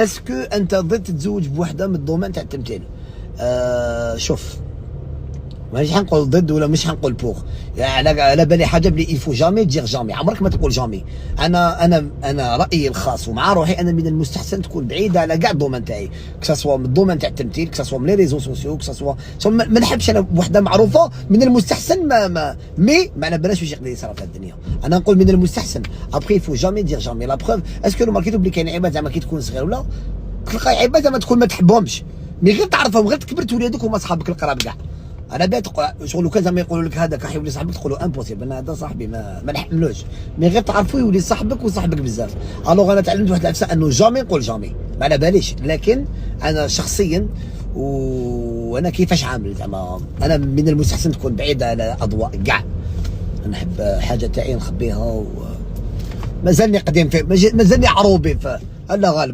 اسكو انت ضد تتزوج بوحده من الدومين تاع التمثيل؟ شوف، مانيش حنقول ضد ولا مش حنقول بوغ، يعني على بالي حاجه بلي يلفو جامي تجير جامي، عمرك ما تقول جامي. انا رايي الخاص ومع روحي، انا من المستحسن تكون بعيده على كاع الدومين تاعي، كساسوا من الدومين تاع التمثيل، كساسوا من لي ريزو سوسيو، كساسوا ما نحبش انا وحده معروفه. من المستحسن ما على بلاش واش يقدر يصرا في الدنيا. انا نقول من المستحسن ابخي يفو جامي دير جامي. لا بروف، اسكو ماركيتو بلي كاين عباد زعما كي تكون صغير ولا تلقى عباد زعما تكون ما تحبهمش، مي غير تعرفهم، غير تكبر تولي هما صحابك القراب كاع. انا بيت شغل كان زعما يقولوا لك هذاك حيولي صاحبك، تقولوا امبوسيبل، انا هذا صاحبي ما نحملوش، مي غير تعرفوا يولي صاحبك وصاحبك بزاف. الوغ انا تعلمت واحد العفسه انه جامي نقول جامي، ما على باليش، لكن انا شخصيا وانا كيفاش عامل زعما انا من المستحسن تكون بعيده على اضواء كاع. نحب حاجه تاعي نخبيها، مازالني قديم مازالني عروبي، لا غالبا.